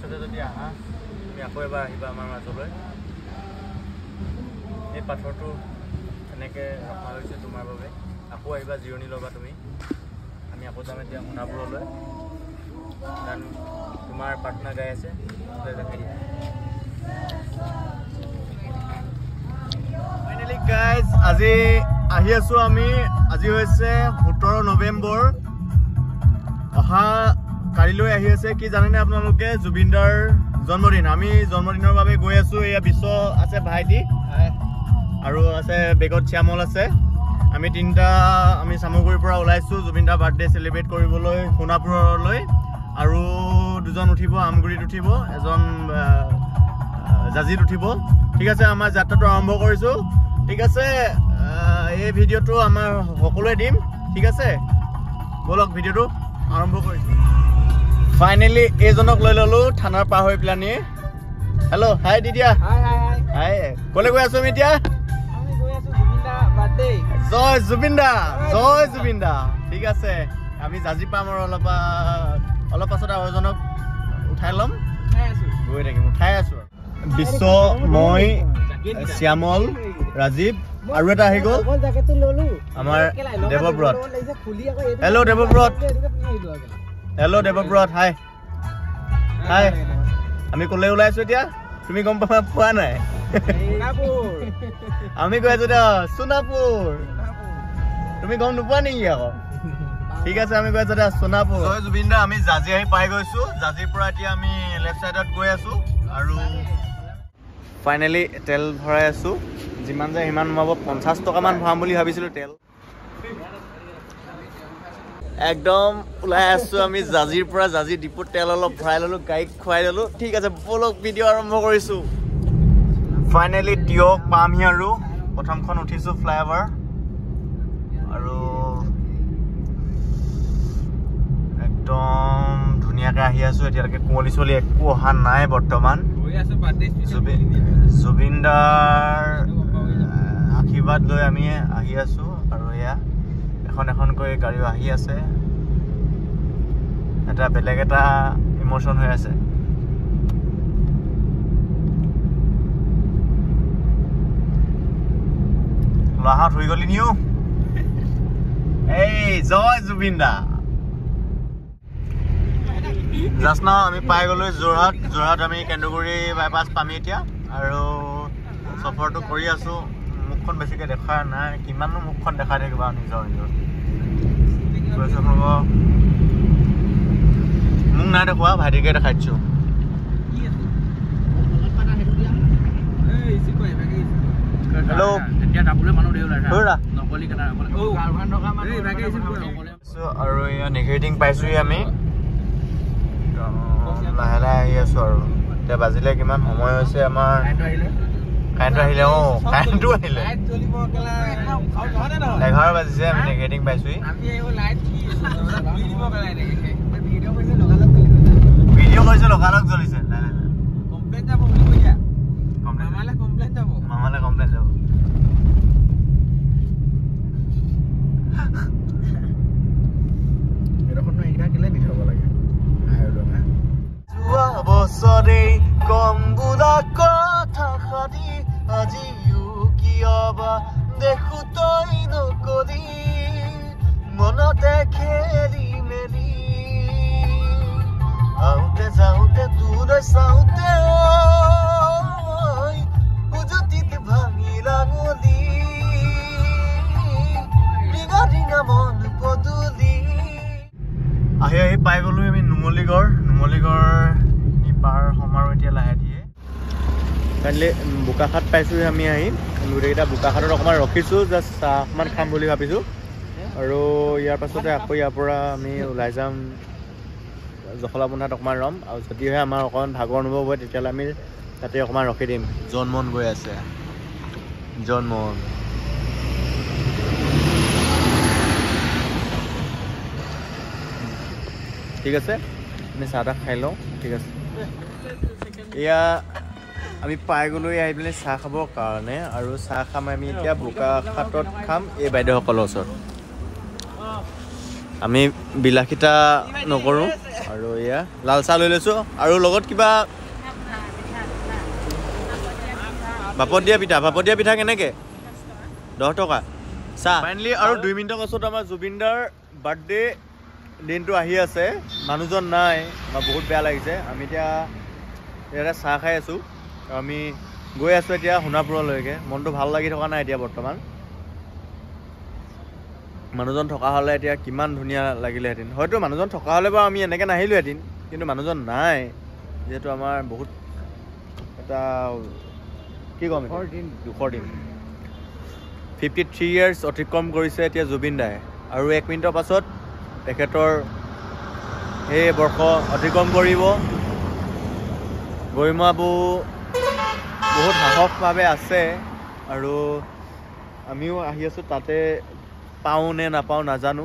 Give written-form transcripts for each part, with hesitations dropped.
ভৱিষ্যতে যদি আহা তুমি আকৌ এবাৰ আহিবা আমাৰ মাজলৈ এই পাথৰটো এনেকৈ ৰখা হৈছে তোমাৰ বাবে আকৌ আহিবা জিৰণি ল'বা তুমি আমি আকৌ যাম এতিয়া সোণাপুৰলৈ কাৰণ তোমাৰ প্ৰাৰ্থনা গাই আছে দেখাই দিয়া ফাইনেলি গাইজ আজি আহি আছোঁ আমি আজি হৈছে 17 নৱেম্বৰ অহা কালিলৈ আহি আছে কি জানেনে আপোনালোকে জুবিনদাৰ জন্মদিন আমি জন্মদিনৰ বাবে গৈ আছোঁ এয়া বিশ্ব আছে ভাইটি আৰু আছে বেগত শ্যামল আছে আমি তিনিটা আমি চামগুৰিৰ পৰা ওলাইছোঁ জুবিনদাৰ বাৰ্থডে চেলিব্ৰেট কৰিবলৈ সোণাপুৰলৈ আৰু দুজন উঠিব আমগুৰিত উঠিব এজন জাজিত উঠিব ঠিক আছে আমাৰ যাত্ৰাটো আৰম্ভ কৰিছোঁ ঠিক আছে এই ভিডিঅ'টো আমাৰ সকলোৱে দিম ঠিক আছে বলক ভিডিঅ'টো আৰম্ভ কৰিছোঁ ফাইনেলি এইজনক লৈ ল'লোঁ থানাৰ পাৰ হৈ পেলানি হেল্ল' হাই দিদিয়া হাই ক'লৈ গৈ আছোঁ আমি এতিয়া জয় জুবিন দা ঠিক আছে আমি জাজি পাম আৰু অলপ পাছত আৰু এজনক উঠাই ল'ম গৈ থাকিম উঠাই আছোঁ বিশ্ব মই শ্যামল ৰাজীৱ আৰু এটা আহি গ'ল আমাৰ দেৱব্ৰত হেল্ল' দেৱব্ৰত হাই আমি ক'লৈ ওলাইছোঁ এতিয়া তুমি গম পোৱা নাই আমি গৈ আছোঁ এতিয়া সোণাপুৰ তুমি গম নোপোৱা নেকি আকৌ ঠিক আছে আমি গৈ আছোঁ এতিয়া সোণাপুৰ জয় জুবিন দা আমি জাজি আহি পাই গৈছোঁ জাজিৰ পৰা এতিয়া আমি লেফ্ট চাইডত গৈ আছোঁ আৰু ফাইনেলি তেল ভৰাই আছোঁ যিমান যায় সিমান সোমাব 50 টকামান ভৰাম বুলি ভাবিছিলোঁ তেল একদম ওলাই আছোঁ আমি জাজিৰ পৰা জাজি ডিপুত তেল অলপ ভৰাই ল'লোঁ গাড়ীক খুৱাই ল'লোঁ ঠিক আছে বলক ভিডিঅ' আৰম্ভ কৰিছোঁ ফাইনেলি টিয়ক পামহি আৰু প্ৰথমখন উঠিছোঁ ফ্লাইঅভাৰ আৰু একদম ধুনীয়াকৈ আহি আছোঁ এতিয়ালৈকে কুঁৱলী চলি একো অহা নাই বৰ্তমান জুবিনদাৰ আশীৰ্বাদ লৈ আমি আহি আছোঁ আৰু এয়া এখনকৈ গাড়ীও আহি আছে এটা বেলেগ এটা ইমোশ্যন হৈ আছে লাহাত হৈ গলি নিও এই জয় জুবিন দা জাষ্ট নাও আমি পাই গ'লো যোৰহাট আমি কেন্দুগুৰি বাইপাছ পামি এতিয়া আৰু চফৰটো কৰি আছোঁ মুখখন বেছিকৈ দেখা নাই কিমানো মুখখন দেখাই থাকিবা নিজৰ মোক নাই দেখুৱা ভাইটিকে দেখাই দিছোঁ হেল্ল' আৰু এয়া নিগেটিং পাইছোঁহি আমি লাহে লাহে আহি আছোঁ আৰু এতিয়া বাজিলে কিমান সময় হৈছে আমাৰ কাৰেণ্টটো আহিলে কাৰেণ্টটো আহিলে 11 বাজিছে আমি নিগেটিং পাইছোঁহি ভিডিঅ' কৰিছে লগালগ জ্বলিছে মামালে কমপ্লেইন যাব বছৰে কম বোলা কথা সাধি আজিও কিয়বা দেখো তই নকলি মনতে খেলি মেলি আহোঁতে যাওঁতে তোলৈ চাওঁতে উজুতিত ভাঙিলা নদী ডিঙা মন পদূলি আহি পাই গ'লো আমি নুমলীগড় পাৰ সমাৰো এতিয়া লাহে দিয়ে কাইলৈ বোকাখাট পাইছোঁ আমি আহি গোটেইকেইটা বোকাখাটত অকণমান ৰখিছোঁ জাষ্ট চাহ অকণমান খাম বুলি ভাবিছোঁ আৰু ইয়াৰ পাছতে আকৌ ইয়াৰ পৰা আমি ওলাই যাম জখলাবন্ধাত অকণমান ৰম আৰু যদিহে আমাৰ অকণমান ভাগৰ অনুভৱ হয় তেতিয়াহ'লে আমি তাতে অকণমান ৰখি দিম জনমন গৈ আছে জনমন ঠিক আছে আমি চাহ তাহ খাই লওঁ ঠিক আছে এয়া আমি পাই গ'লো আহি পেলাই চাহ খাবৰ কাৰণে আৰু চাহ খাম আমি এতিয়া বোকাখাটত খাম এই বাইদেউসকলৰ ওচৰত আমি বিলাসিতা নকৰোঁ আৰু এয়া লাল চাহ লৈ লৈছোঁ আৰু লগত কিবা ভাপত দিয়া পিঠা কেনেকৈ 10 টকা চাহ ফাইনেলি আৰু 2 মিনিটৰ পাছত আমাৰ জুবিনদাৰ বাৰ্থডে দিনটো আহি আছে মানুহজন নাই বহুত বেয়া লাগিছে আমি এতিয়া ইয়াতে চাহ খাই আছোঁ আৰু আমি গৈ আছোঁ এতিয়া সোণাপুৰলৈকে মনটো ভাল লাগি থকা নাই এতিয়া বৰ্তমান মানুহজন থকা হ'লে এতিয়া কিমান ধুনীয়া লাগিলেহেঁতেন হয়তো মানুহজন থকা হ'লে বাৰু আমি এনেকৈ নাহিলোহেঁতেন কিন্তু মানুহজন নাই যিহেতু আমাৰ বহুত এটা কি ক'ম দুখৰ দিন 53 years অতিক্ৰম কৰিছে এতিয়া জুবিন দাই আৰু 1 মিনিটৰ পাছত তেখেতৰ সেই বৰ্ষ অতিক্ৰম কৰিব গৰিমাবু বহুত সাহসভাৱে আছে আৰু আমিও আহি আছোঁ তাতে পাওঁ নে নাপাওঁ নাজানো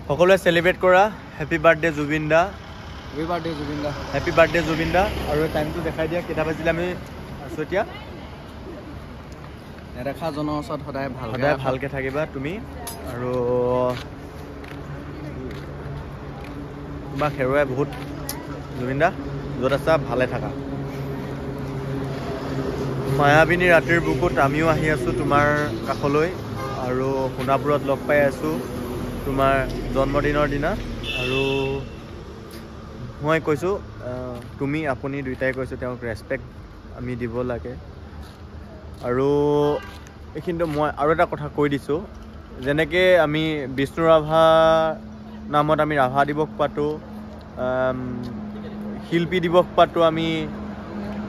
সকলোৱে চেলিব্ৰেট কৰা হেপী বাৰ্থডে জুবিন দা হেপী বাৰ্থডে জুবিন দা আৰু টাইমটো দেখাই দিয়া কেইটা বাজিলে আমি আছোঁ এতিয়া নেদেখাজনৰ ওচৰত সদায় ভালকৈ থাকিবা তুমি আৰু তোমাক হেৰুৱাই বহুত জুবিন দা য'ত আছা ভালে থাকা মায়াবিনী ৰাতিৰ বুকুত আমিও আহি আছোঁ তোমাৰ কাষলৈ আৰু সোণাপুৰত লগ পাই আছোঁ তোমাৰ জন্মদিনৰ দিনা আৰু মই কৈছোঁ তুমি আপুনি দুইটাই কৈছোঁ তেওঁক ৰেচপেক্ট আমি দিব লাগে আৰু এইখিনিতো মই আৰু এটা কথা কৈ দিছোঁ যেনেকৈ আমি বিষ্ণু ৰাভা নামত আমি ৰাভা দিৱস পাতোঁ শিল্পী দিৱস পাতোঁ আমি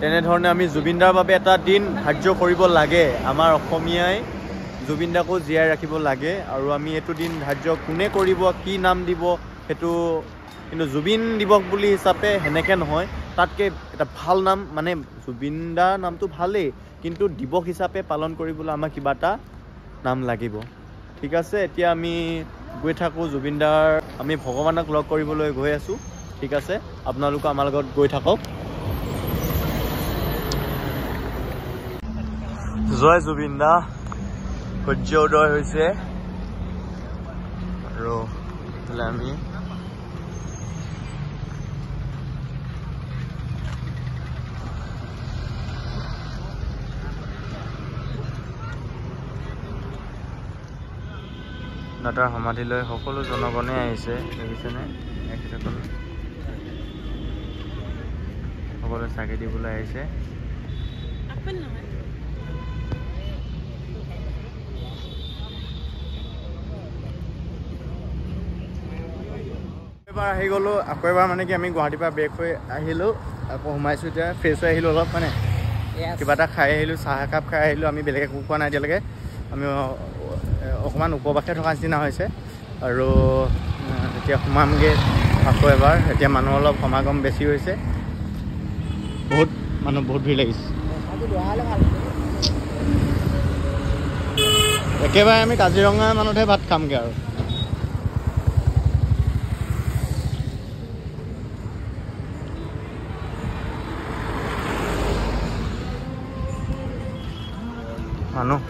তেনেধৰণে আমি জুবিনদাৰ বাবে এটা দিন ধাৰ্য কৰিব লাগে আমাৰ অসমীয়াই জুবিনদাকো জীয়াই ৰাখিব লাগে আৰু আমি এইটো দিন ধাৰ্য কোনে কৰিব কি নাম দিব সেইটো কিন্তু জুবিন দিৱস বুলি হিচাপে সেনেকৈ নহয় তাতকৈ এটা ভাল নাম মানে জুবিনদাৰ নামটো ভালেই কিন্তু দিৱস হিচাপে পালন কৰিবলৈ আমাক কিবা এটা নাম লাগিব ঠিক আছে এতিয়া আমি গৈ থাকোঁ জুবিনদাৰ আমি ভগৱানক লগ কৰিবলৈ গৈ আছোঁ ঠিক আছে আপোনালোকে আমাৰ লগত গৈ থাকক জয় জুবিন দা সূৰ্য উদয় হৈছে আৰু আমি তাৰ সমাধিলৈ সকলো জনগণে আহিছে দেখিছেনে সকলোৱে চাকি দিবলৈ আহিছে এবাৰ আহি গ'লোঁ আকৌ এবাৰ মানে কি আমি গুৱাহাটীৰ পৰা বেক হৈ আহিলোঁ আকৌ সোমাইছোঁ এতিয়া ফ্ৰেছ হৈ আহিলোঁ অলপ মানে কিবা এটা খাই আহিলোঁ চাহ একাপ খাই আহিলোঁ আমি বেলেগ একো খোৱা নাই এতিয়ালৈকে আমি অকণমান উপবাসে থকা নিচিনা হৈছে আৰু এতিয়া সোমামগৈ আকৌ এবাৰ এতিয়া মানুহ অলপ সমাগম বেছি হৈছে বহুত ভিৰ লাগিছে একেবাৰে আমি কাজিৰঙা মানতহে ভাত খামগৈ আৰু মানুহ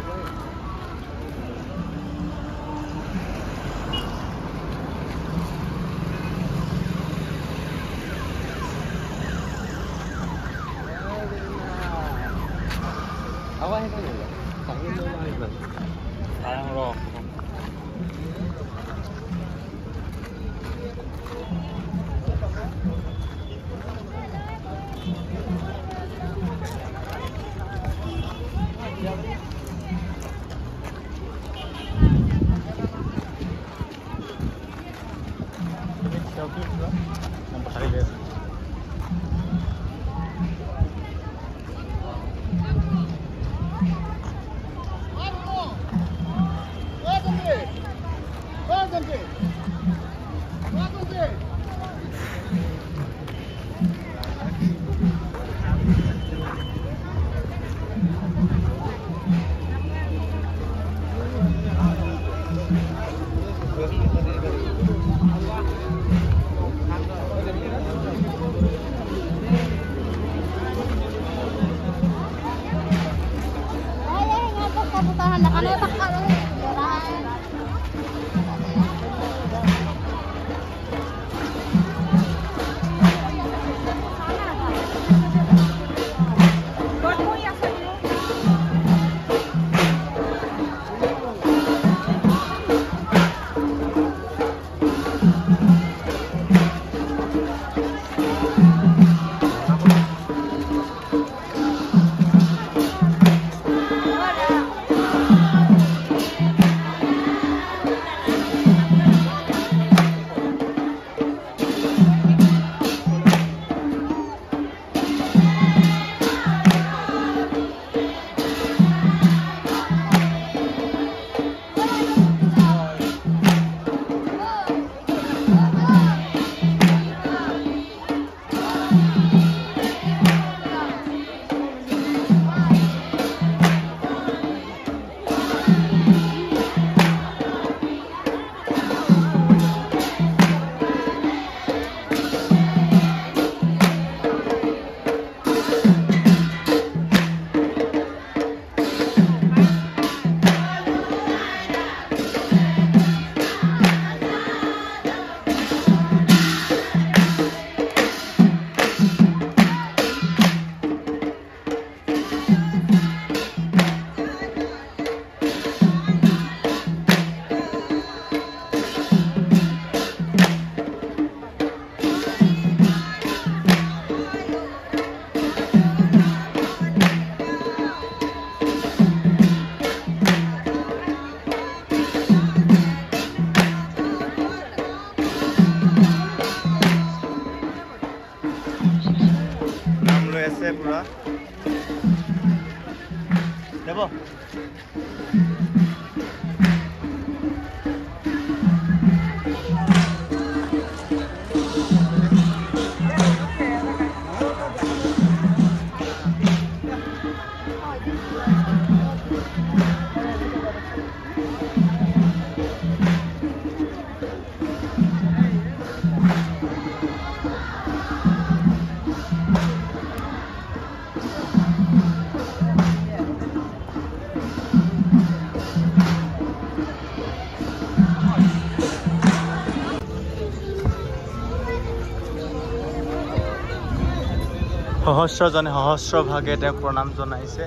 সহস্ৰজনে সহস্ৰ ভাগে তেওঁক প্ৰণাম জনাইছে।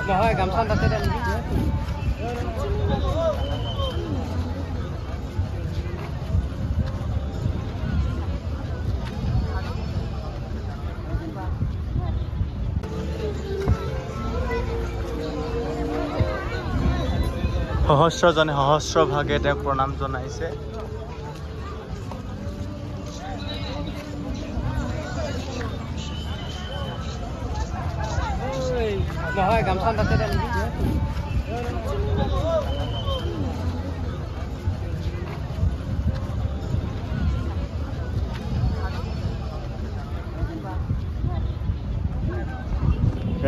নহয় গামছা তাতে দে নেকি সহস্ৰজনে সহস্ৰ ভাগে তেওঁক প্ৰণাম জনাইছে। নহয় গামছা তাতে দে নেকি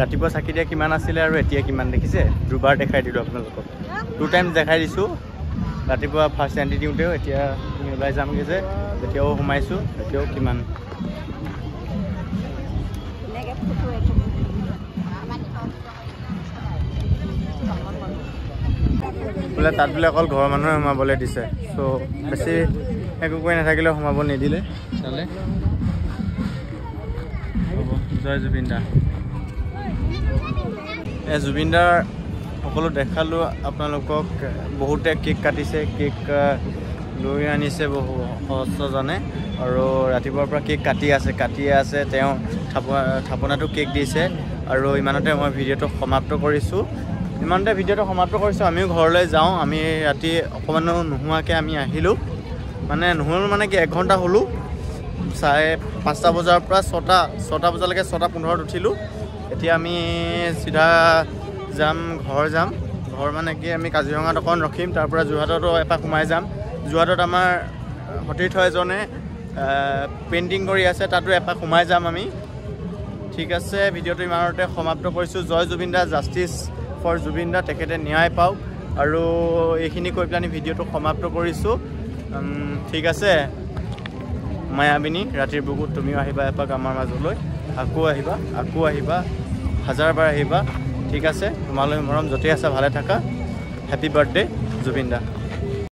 ৰাতিপুৱা চাকি দিয়া কিমান আছিলে আৰু এতিয়া কিমান দেখিছে? দুবাৰ দেখাই দিলোঁ আপোনালোকক, 2 টাইমছ দেখাই দিছোঁ। ৰাতিপুৱা ফাৰ্ষ্ট এণ্ট্ৰি দিওঁতেও, এতিয়া আমি ওলাই যামগৈ যে, এতিয়াও সোমাইছোঁ, এতিয়াও কিমান। বোলে তাত বোলে অকল ঘৰৰ মানুহে সোমাবলৈ দিছে, চ' বেছি একো কৰি নাথাকিলেও সোমাব নিদিলে। চালে হ'ব। জয় জুবিন দা। জুবিন দাৰ সকলো দেখালোঁ আপোনালোকক। বহুতে কেক কাটিছে, কেক লৈ আনিছে বহু সহস্ৰজনে, আৰু ৰাতিপুৱাৰ পৰা কেক কাটিয়ে আছে। তেওঁ থাপনাটো কেক দিছে। আৰু ইমানতে মই ভিডিঅ'টো সমাপ্ত কৰিছোঁ। আমিও ঘৰলৈ যাওঁ। আমি ৰাতি অকণমানো নোহোৱাকৈ আমি আহিলোঁ, মানে নহ'ল মানে কি 1 ঘণ্টা হ'লোঁ। 5:30 বজাৰ পৰা 6টা বজালৈকে 6:15 উঠিলোঁ। এতিয়া আমি চিধা ঘৰ যাম। ঘৰ মানে কি আমি কাজিৰঙাত অকণ ৰখিম, তাৰ পৰা যোৰহাটতো এপাক সোমাই যাম। যোৰহাটত আমাৰ সতীৰ্থ এজনে পেইণ্টিং কৰি আছে, তাতো এপাক সোমাই যাম আমি। ঠিক আছে, ভিডিঅ'টো ইমানতে সমাপ্ত কৰিছোঁ। জয় জুবিন দা, জাষ্টিছ ফৰ জুবিন দা, তেখেতে ন্যায় পাওক। আৰু এইখিনি কৈ পেলাই ভিডিঅ'টো সমাপ্ত কৰিছোঁ। ঠিক আছে, মায়াবিনী ৰাতিৰ বুকুত তুমিও আহিবা এপাক আমাৰ মাজলৈ। আকৌ আহিবা 1000 বাৰ আহিবা। ঠিক আছে, তোমালৈ মৰম, য'তেই আছা ভালে থাকা। হেপী বাৰ্থডে জুবিন দা।